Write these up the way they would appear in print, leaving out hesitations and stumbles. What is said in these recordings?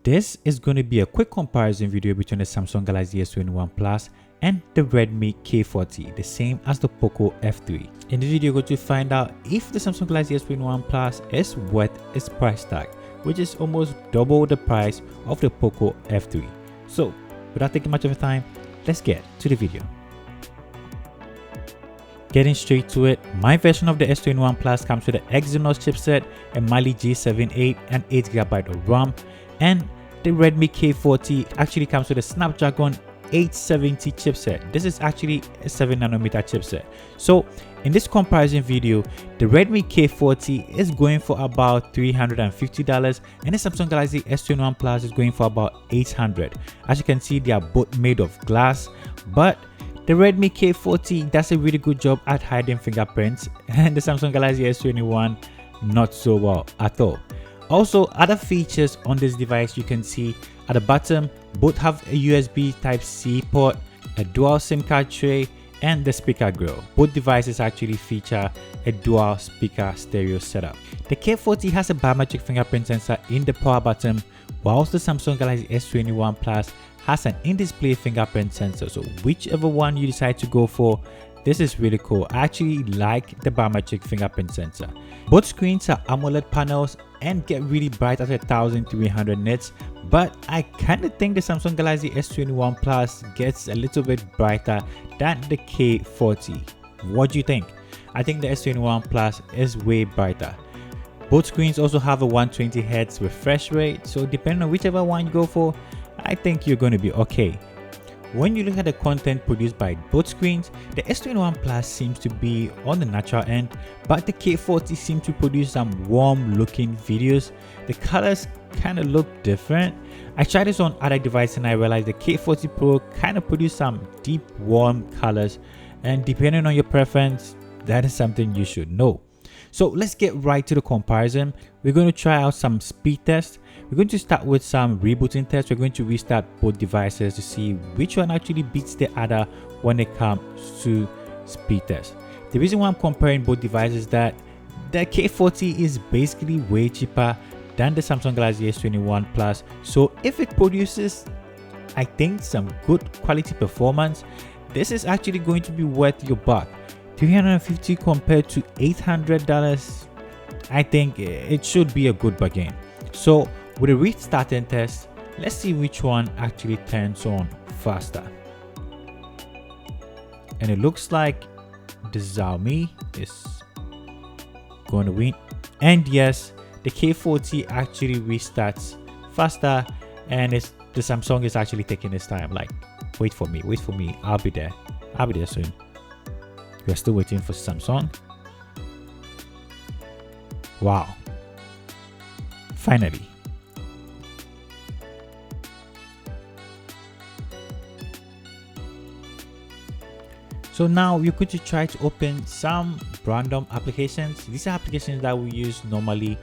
This is going to be a quick comparison video between the Samsung Galaxy S21 Plus and the Redmi K40, the same as the Poco F3. In this video, you're going to find out if the Samsung Galaxy S21 Plus is worth its price tag, which is almost double the price of the Poco F3. So, without taking much of your time, let's get to the video. Getting straight to it, my version of the S21 Plus comes with an Exynos chipset, a Mali G78 and 8GB of RAM, and the Redmi K40 actually comes with a Snapdragon 870 chipset. This is actually a 7nm chipset. So in this comparison video, the Redmi K40 is going for about $350 and the Samsung Galaxy S21 Plus is going for about $800. As you can see, they are both made of glass, but the Redmi K40 does a really good job at hiding fingerprints, and the Samsung Galaxy S21 not so well at all. Also, other features on this device, you can see at the bottom, both have a USB Type-C port, a dual SIM card tray, and the speaker grill. Both devices actually feature a dual speaker stereo setup. The K40 has a biometric fingerprint sensor in the power button, whilst the Samsung Galaxy S21 Plus has an in-display fingerprint sensor. So whichever one you decide to go for, this is really cool. I actually like the biometric fingerprint sensor. Both screens are AMOLED panels and get really bright at 1300 nits, but I kind of think the Samsung Galaxy S21 Plus gets a little bit brighter than the K40. What do you think? I think the S21 Plus is way brighter. Both screens also have a 120Hz refresh rate, so depending on whichever one you go for, I think you're going to be okay. When you look at the content produced by both screens, the S21 Plus seems to be on the natural end, but the K40 seems to produce some warm looking videos. The colors kind of look different. I tried this on other devices and I realized the K40 Pro kind of produce some deep warm colors, and depending on your preference, that is something you should know. So let's get right to the comparison. We're going to try out some speed tests. We're going to start with some rebooting tests. We're going to restart both devices to see which one actually beats the other when it comes to speed tests. The reason why I'm comparing both devices is that the K40 is basically way cheaper than the Samsung Galaxy S21 Plus. So if it produces, I think, some good quality performance, this is actually going to be worth your buck. $350 compared to $800, I think it should be a good bargain. So with a restarting test, let's see which one actually turns on faster. And it looks like the Xiaomi is going to win. And yes, the K40 actually restarts faster, and the Samsung is actually taking its time. Like, wait for me, I'll be there soon. We are still waiting for Samsung. Wow. Finally. So now we're going to try to open some random applications. These are applications that we use normally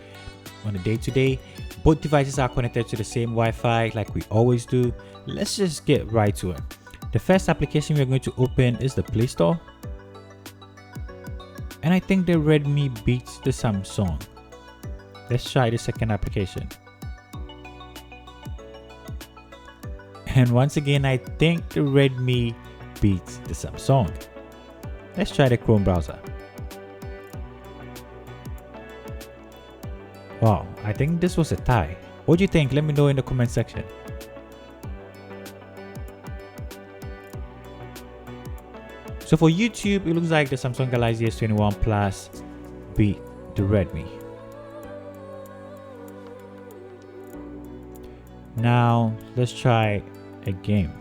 on a day-to-day. Both devices are connected to the same Wi-Fi like we always do. Let's just get right to it. The first application we're going to open is the Play Store. And I think the Redmi beats the Samsung. Let's try the second application. And once again, I think the Redmi beats the Samsung. Let's try the Chrome browser. Wow, I think this was a tie. What do you think? Let me know in the comment section. So for YouTube, it looks like the Samsung Galaxy S21 Plus beat the Redmi. Now let's try a game.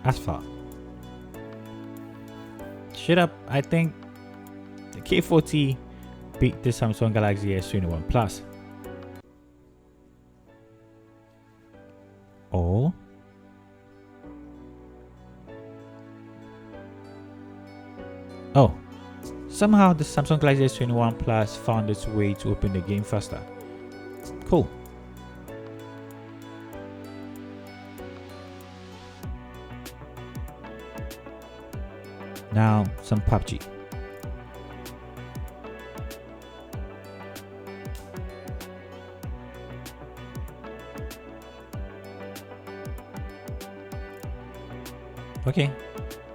Asphalt. Straight up, I think the K40 beat the Samsung Galaxy S21 Plus. Oh. Oh, somehow the Samsung Galaxy S21 Plus found its way to open the game faster. Cool. Now some PUBG. Okay,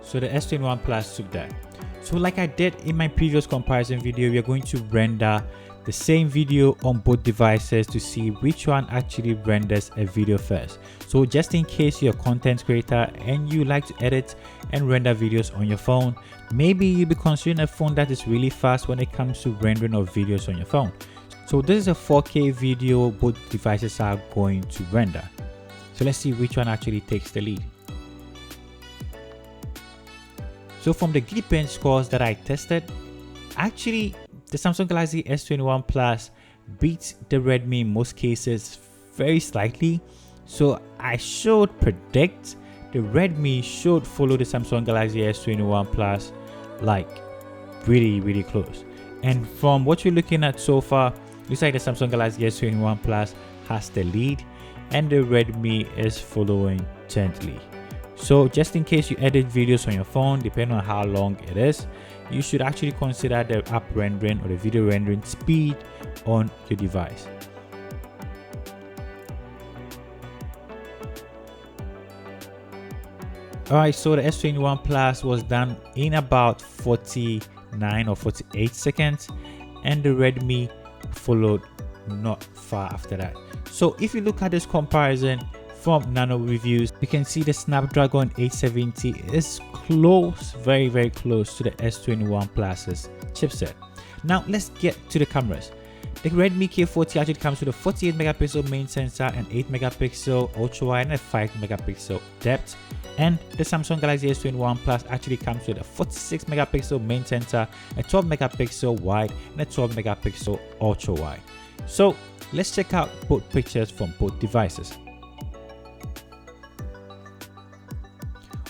so the S21 Plus took that. So like I did in my previous comparison video, we are going to render the same video on both devices to see which one actually renders a video first. So just in case you're a content creator and you like to edit and render videos on your phone, maybe you'll be considering a phone that is really fast when it comes to rendering of videos on your phone. So this is a 4K video both devices are going to render. So let's see which one actually takes the lead. So from the Geekbench scores that I tested, actually the Samsung Galaxy S21 Plus beats the Redmi in most cases very slightly. So I should predict the Redmi should follow the Samsung Galaxy S21 Plus like really close. And from what you're looking at so far, looks like the Samsung Galaxy S21 Plus has the lead and the Redmi is following gently. So just in case you edit videos on your phone, depending on how long it is, you should actually consider the app rendering or the video rendering speed on your device. Alright, so the S21 Plus was done in about 49 or 48 seconds and the Redmi followed not far after that. So if you look at this comparison from Nano Reviews, you can see the Snapdragon 870 is close, very close to the S21 Plus's chipset. Now let's get to the cameras. The Redmi K40 actually comes with a 48 megapixel main sensor, an 8 megapixel ultra wide and a 5 megapixel depth. And the Samsung Galaxy S21 Plus actually comes with a 46 megapixel main sensor, a 12 megapixel wide and a 12 megapixel ultra wide. So let's check out both pictures from both devices.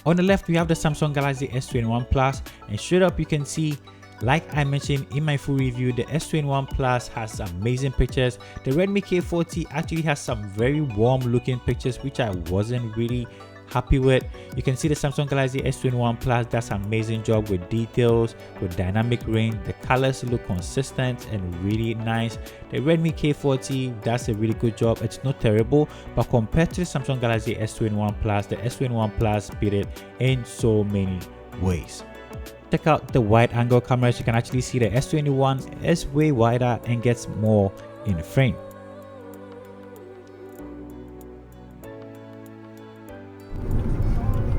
On the left, we have the Samsung Galaxy S21 Plus, and straight up you can see, like I mentioned in my full review, the S21 Plus has amazing pictures. The Redmi K40 actually has some very warm looking pictures which I wasn't really happy with. You can see the Samsung Galaxy S21 Plus does an amazing job with details, with dynamic range. The colors look consistent and really nice. The Redmi K40 does a really good job. It's not terrible, but compared to the Samsung Galaxy S21 Plus, the S21 Plus beat it in so many ways. Check out the wide angle cameras. You can actually see the S21 is way wider and gets more in the frame.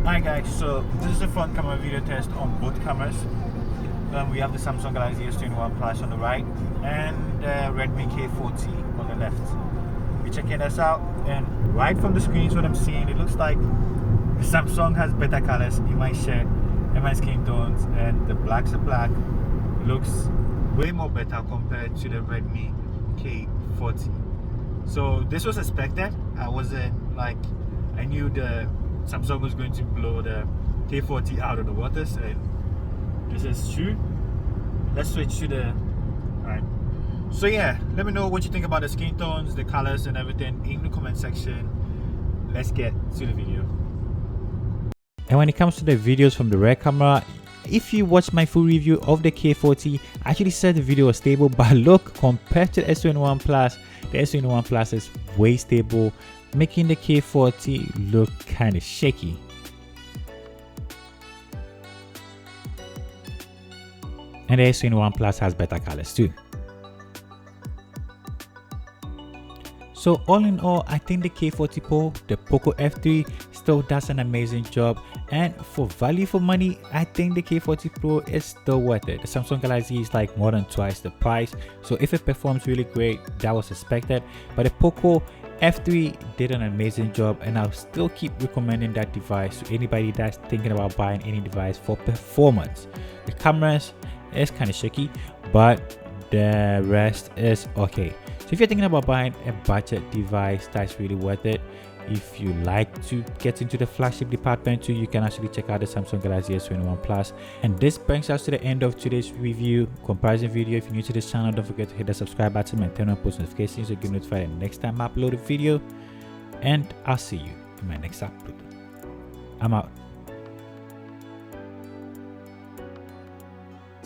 Alright guys, so this is a front camera video test on both cameras. We have the Samsung Galaxy S21 Plus on the right and the Redmi K40 on the left. We're checking this out, and right from the screens what I'm seeing, it looks like the Samsung has better colors in my shirt and my skin tones, and the blacks are black. It looks way more better compared to the Redmi K40. So this was expected. I knew the Samsung was going to blow the K40 out of the waters, and this is true. Let's switch to the alright. So yeah, let me know what you think about the skin tones, the colors and everything in the comment section. Let's get to the video. And when it comes to the videos from the rear camera, if you watch my full review of the K40, I actually said the video was stable, but look, compared to the S21 Plus, the S21 Plus is way stable, making the K40 look kind of shaky. And the S21 Plus has better colors too. So all in all, I think the K40 Pro, the Poco F3 still does an amazing job, and for value for money, I think the K40 Pro is still worth it. The Samsung Galaxy is like more than twice the price, so if it performs really great, that was expected. But the Poco F3 did an amazing job, and I'll still keep recommending that device to anybody that's thinking about buying any device for performance. The cameras is kind of shaky, but the rest is okay. So if you're thinking about buying a budget device, that's really worth it. If you like to get into the flagship department too, you can actually check out the Samsung Galaxy S21 Plus. And this brings us to the end of today's review comparison video. If you're new to this channel, don't forget to hit the subscribe button and turn on post notifications so you get notified the next time I upload a video. And I'll see you in my next upload. I'm out.